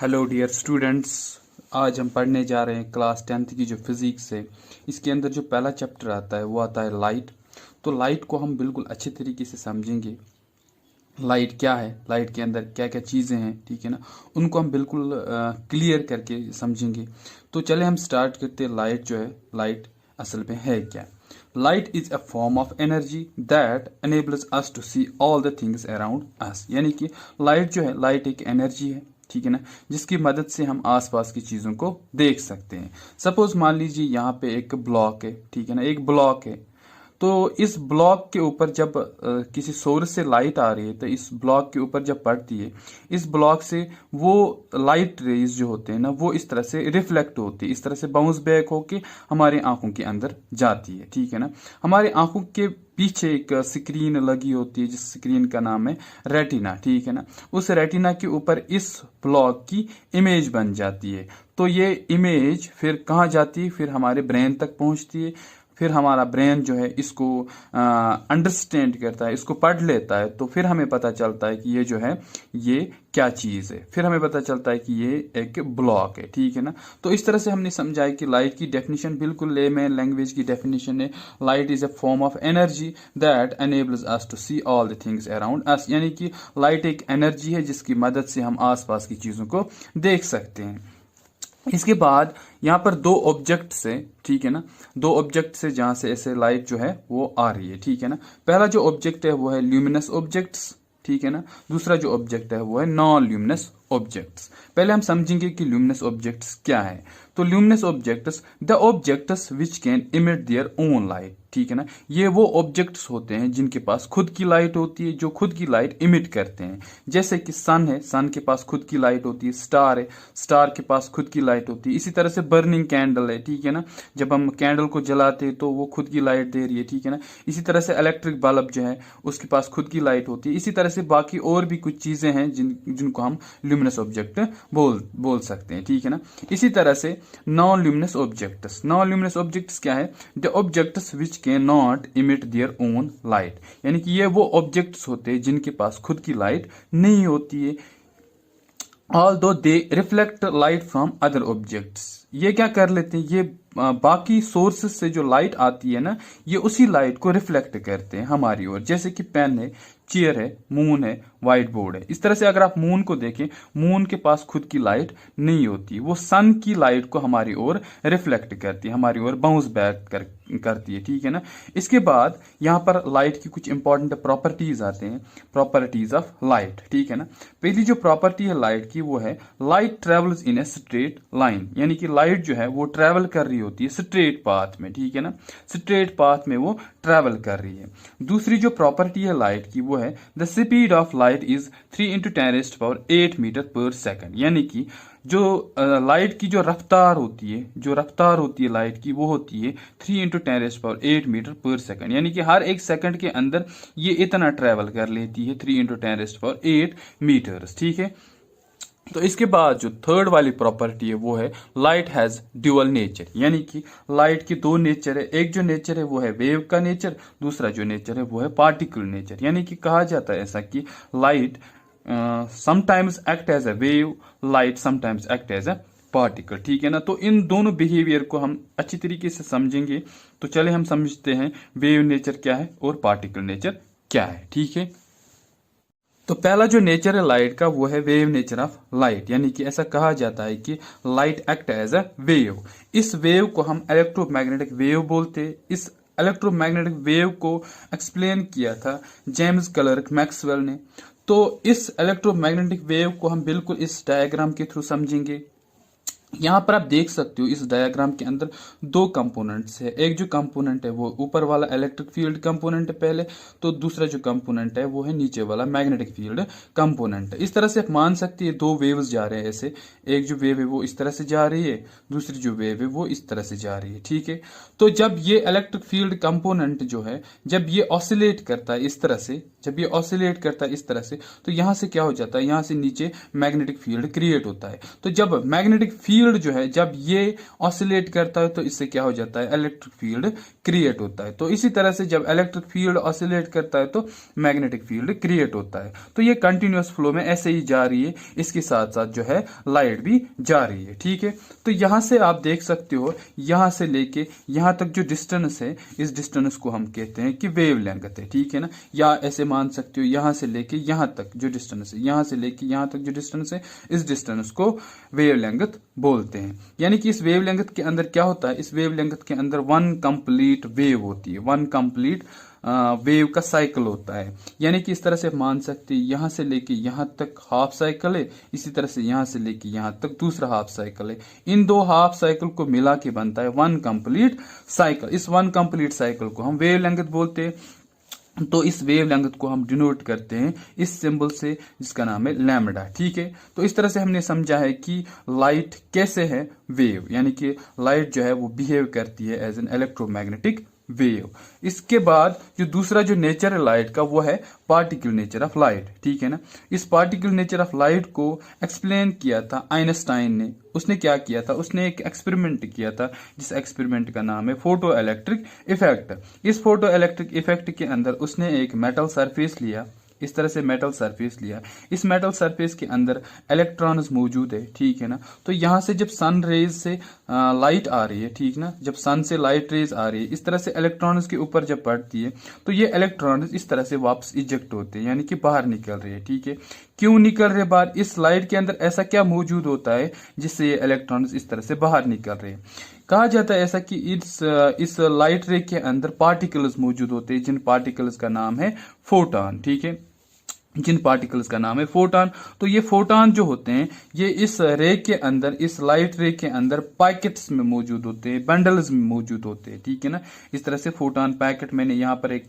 Hello dear students. आज हम पढ़ने जा रहे हैं क्लास 10th की जो फिज़िक्स है। इसके अंदर जो पहला चैप्टर आता है वो आता है लाइट। तो लाइट को हम बिल्कुल अच्छे तरीके से समझेंगे। लाइट क्या है, लाइट के अंदर क्या क्या चीज़ें हैं, ठीक है ना, उनको हम बिल्कुल क्लियर करके समझेंगे। तो चले हम स्टार्ट करते हैं। लाइट जो है, लाइट असल में है क्या? Light is a form of energy that enables us to see all the things around us. यानी कि लाइट जो है, लाइट एक एनर्जी है, ठीक है ना, जिसकी मदद से हम आसपास की चीज़ों को देख सकते हैं। सपोज मान लीजिए यहाँ पे एक ब्लॉक है, ठीक है ना, एक ब्लॉक है। तो इस ब्लॉक के ऊपर जब किसी सोर्स से लाइट आ रही है तो इस ब्लॉक के ऊपर जब पड़ती है, इस ब्लॉक से वो लाइट रेज जो होते हैं ना, वो इस तरह से रिफ्लेक्ट होती है, इस तरह से बाउंस बैक होके हमारे आंखों के अंदर जाती है, ठीक है ना। हमारे आंखों के पीछे एक स्क्रीन लगी होती है जिस स्क्रीन का नाम है रेटिना, ठीक है ना। उस रेटिना के ऊपर इस ब्लॉक की इमेज बन जाती है। तो ये इमेज फिर कहाँ जाती है? फिर हमारे ब्रेन तक पहुंचती है। फिर हमारा ब्रेन जो है इसको अंडरस्टैंड करता है, इसको पढ़ लेता है। तो फिर हमें पता चलता है कि ये जो है ये क्या चीज़ है। फिर हमें पता चलता है कि ये एक ब्लॉक है, ठीक है ना। तो इस तरह से हमने समझा है कि लाइट की डेफिनेशन बिल्कुल लेमैन लैंग्वेज की डेफिनेशन है। Light is a form of energy that enables us to see all the things around us. यानी कि लाइट एक एनर्जी है जिसकी मदद से हम आसपास की चीज़ों को देख सकते हैं। इसके बाद यहाँ पर दो ऑब्जेक्ट से, ठीक है ना, दो ऑब्जेक्ट से जहां से ऐसे लाइट जो है वो आ रही है, ठीक है ना। पहला जो ऑब्जेक्ट है वो है ल्यूमिनस ऑब्जेक्ट्स, ठीक है ना। दूसरा जो ऑब्जेक्ट है वो है नॉन ल्यूमिनस ऑब्जेक्ट्स। पहले हम समझेंगे कि ल्यूमिनस ऑब्जेक्ट्स क्या है। तो luminous objects the objects which can emit their own light, ठीक है ना। ये वो ऑब्जेक्ट्स होते हैं जिनके पास खुद की लाइट होती है, जो खुद की लाइट इमिट करते हैं। जैसे कि सन है, सन के पास खुद की लाइट होती है। स्टार है, स्टार के पास खुद की लाइट होती है। इसी तरह से बर्निंग कैंडल है, ठीक है ना, जब हम कैंडल को जलाते हैं तो वो खुद की लाइट दे रही है, ठीक है ना। इसी तरह से इलेक्ट्रिक बल्ब जो है उसके पास खुद की लाइट होती है। इसी तरह से बाकी और भी कुछ चीजें हैं जिनको हम ल्यूमिनस ऑब्जेक्ट बोल सकते हैं, ठीक है ना। इसी तरह से non luminous objects, non luminous objects क्या है? The objects which can not emit their own light. यानी कि ये वो ऑब्जेक्ट्स होते हैं जिनके पास खुद की लाइट नहीं होती है। Although they reflect light from other objects. ये क्या कर लेते हैं? ये बाकी सोर्सेस से जो लाइट आती है ना, ये उसी लाइट को रिफ्लेक्ट करते हैं हमारी ओर। जैसे कि पेन है, चेयर है, मून है, व्हाइट बोर्ड है। इस तरह से अगर आप मून को देखें, मून के पास खुद की लाइट नहीं होती, वो सन की लाइट को हमारी ओर रिफ्लेक्ट करती है, हमारी ओर बाउंस बैक करती है, ठीक है ना। इसके बाद यहाँ पर लाइट की कुछ इंपॉर्टेंट प्रॉपर्टीज आते हैं, प्रॉपर्टीज ऑफ लाइट, ठीक है ना। पहली जो प्रॉपर्टी है लाइट की वो है light travels in a straight line. यानी कि लाइट जो है वो ट्रेवल कर रही होती है स्ट्रेट पाथ में, ठीक है ना, स्ट्रेट पाथ में वो ट्रेवल कर रही है। दूसरी जो प्रॉपर्टी है लाइट की वो है the speed of light is 3 × 10⁸ metre per second. यानी कि जो लाइट की जो रफ्तार होती है, जो रफ्तार होती है लाइट की, वो होती है 3 × 10⁸ मीटर पर सेकंड। यानी कि हर एक सेकंड के अंदर ये इतना ट्रेवल कर लेती है, 3 × 10⁸ मीटर्स, ठीक है। तो इसके बाद जो थर्ड वाली प्रॉपर्टी है वो है लाइट हैज ड्यूअल नेचर। यानी कि लाइट की दो नेचर है। एक जो नेचर है वो है वेव का नेचर, दूसरा जो नेचर है वो है पार्टिकल नेचर। यानी कि कहा जाता है ऐसा कि light sometimes act as a wave, light sometimes act as a particle, ठीक है ना। तो इन दोनों बिहेवियर को हम अच्छी तरीके से समझेंगे। तो चले हम समझते हैं वेव नेचर क्या है और पार्टिकल नेचर क्या है, ठीक है। तो पहला जो नेचर है लाइट का वो है वेव नेचर ऑफ लाइट। यानी कि ऐसा कहा जाता है कि light act as a wave. इस वेव को हम इलेक्ट्रोमैग्नेटिक वेव बोलते हैं। इस इलेक्ट्रोमैग्नेटिक वेव को एक्सप्लेन किया था जेम्स क्लर्क मैक्सवेल ने। तो इस इलेक्ट्रोमैग्नेटिक वेव को हम बिल्कुल इस डायग्राम के थ्रू समझेंगे। यहाँ पर आप देख सकते हो इस डायग्राम के अंदर दो कंपोनेंट्स है। एक जो कंपोनेंट है वो ऊपर वाला इलेक्ट्रिक फील्ड कंपोनेंट है पहले, तो दूसरा जो कंपोनेंट है वो है नीचे वाला मैग्नेटिक फील्ड कंपोनेंट। इस तरह से आप मान सकते हैं दो वेव्स जा रहे हैं ऐसे। एक जो वेव है वो इस तरह से जा रही है, दूसरी जो वेव है वो इस तरह से जा रही है, ठीक है। तो जब ये इलेक्ट्रिक फील्ड कंपोनेंट जो है, जब ये ऑसिलेट करता है इस तरह से, जब ये ऑसिलेट करता है इस तरह से, तो यहां से क्या हो जाता है, यहां से नीचे मैग्नेटिक फील्ड क्रिएट होता है। तो जब मैग्नेटिक फील्ड फील्ड जो है जब ये ऑसिलेट करता है तो इससे क्या हो जाता है, इलेक्ट्रिक फील्ड क्रिएट होता है। तो इसी तरह से जब इलेक्ट्रिक फील्ड ऑसिलेट करता है तो मैग्नेटिक फील्ड क्रिएट होता है। तो ये कंटिन्यूअस फ्लो में ऐसे ही जा रही है, इसके साथ साथ जो है लाइट भी जा रही है। ठीक है, तो यहां से आप देख सकते हो, यहां से लेके यहां तक जो डिस्टेंस है, इस डिस्टेंस को हम कहते हैं कि वेव लेंथ है। ठीक है ना, या ऐसे मान सकते हो यहां से लेके यहां तक जो डिस्टेंस है, यहां से लेके यहां तक जो डिस्टेंस है, इस डिस्टेंस को वेव लेंथ बोलते हैं। यानी कि इस वेव लेंथ के अंदर क्या होता है, इस वेव लेंथ के अंदर वन कंप्लीट वेव होती है, वन कंप्लीट वेव का साइकिल होता है। यानी कि इस तरह से मान सकते हैं यहां से लेके यहां तक हाफ साइकिल है, इसी तरह से यहां से लेके यहां तक दूसरा हाफ साइकिल है। इन दो हाफ साइकिल को मिला के बनता है वन कंप्लीट साइकिल। इस वन कंप्लीट साइकिल को हम वेव लेंथ बोलते हैं। तो इस वेव लेंथ को हम डिनोट करते हैं इस सिंबल से, जिसका नाम है लैम्डा। ठीक है, तो इस तरह से हमने समझा है कि लाइट कैसे है वेव, यानी कि लाइट जो है वो बिहेव करती है एज एन इलेक्ट्रोमैग्नेटिक वेव। इसके बाद जो दूसरा जो नेचर है लाइट का, वो है पार्टिकल नेचर ऑफ लाइट। ठीक है ना, इस पार्टिकल नेचर ऑफ लाइट को एक्सप्लेन किया था आइंस्टाइन ने। उसने क्या किया था, उसने एक एक्सपेरिमेंट किया था, जिस एक्सपेरिमेंट का नाम है फोटो इलेक्ट्रिक इफेक्ट। इस फोटो इलेक्ट्रिक इफेक्ट के अंदर उसने एक मेटल सरफेस लिया, इस तरह से मेटल सरफेस लिया। इस मेटल सरफेस के अंदर इलेक्ट्रॉन्स मौजूद है। ठीक है ना, तो यहां से जब सन रेज से लाइट आ रही है, ठीक ना, जब सन से लाइट रेज आ रही है, इस तरह से इलेक्ट्रॉन्स के ऊपर जब पड़ती है तो ये इलेक्ट्रॉन्स इस तरह से वापस इजेक्ट होते हैं, यानी कि बाहर निकल रहे हैं। ठीक है, क्यों निकल रहे बाहर, इस लाइट के अंदर ऐसा क्या मौजूद होता है जिससे ये इलेक्ट्रॉन्स इस तरह से बाहर निकल रहे हैं। कहा जाता है ऐसा कि इस लाइट रे के अंदर पार्टिकल्स मौजूद होते हैं, जिन पार्टिकल्स का नाम है फोटॉन। ठीक है, जिन पार्टिकल्स का नाम है फोटॉन। तो ये फोटॉन जो होते हैं ये इस रे के अंदर, इस लाइट रे के अंदर पैकेट्स में मौजूद होते हैं, बंडल्स में मौजूद होते हैं। ठीक है ना, इस तरह से फोटॉन पैकेट, मैंने यहाँ पर एक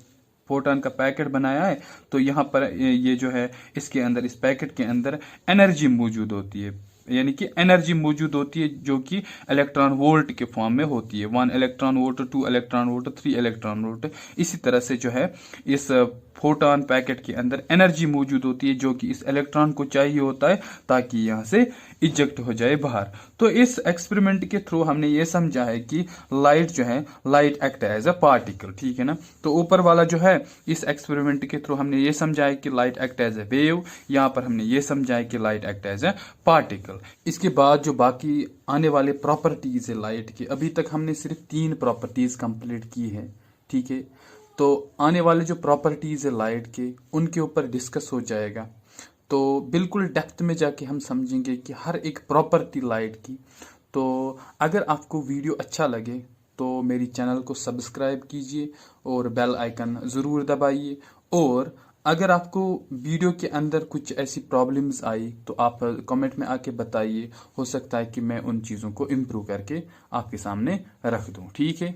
फोटॉन का पैकेट बनाया है, तो यहाँ पर ये जो है इसके अंदर, इस पैकेट के अंदर एनर्जी मौजूद होती है, यानी कि एनर्जी मौजूद होती है जो कि इलेक्ट्रॉन वोल्ट के फॉर्म में होती है। 1 electron volt, 2 electron volt, 3 electron volt. इसी तरह से जो है इस फोटॉन पैकेट के अंदर एनर्जी मौजूद होती है जो कि इस इलेक्ट्रॉन को चाहिए होता है ताकि यहां से इजेक्ट हो जाए बाहर। तो इस एक्सपेरिमेंट के थ्रू हमने ये समझा है कि लाइट जो है, light act as a particle. ठीक है ना, तो ऊपर वाला जो है इस एक्सपेरिमेंट के थ्रू हमने ये समझा है कि light act as a wave, यहाँ पर हमने ये समझा है कि light act as a particle. इसके बाद जो बाकी आने वाले प्रॉपर्टीज है लाइट की, अभी तक हमने सिर्फ 3 प्रॉपर्टीज कंप्लीट की है। ठीक है, तो आने वाले जो प्रॉपर्टीज है लाइट के, उनके ऊपर डिस्कस हो जाएगा। तो बिल्कुल डेप्थ में जाके हम समझेंगे कि हर एक प्रॉपर्टी लाइट की। तो अगर आपको वीडियो अच्छा लगे तो मेरी चैनल को सब्सक्राइब कीजिए और बेल आइकन ज़रूर दबाइए। और अगर आपको वीडियो के अंदर कुछ ऐसी प्रॉब्लम्स आई तो आप कमेंट में आके बताइए, हो सकता है कि मैं उन चीज़ों को इम्प्रूव करके आपके सामने रख दूं। ठीक है।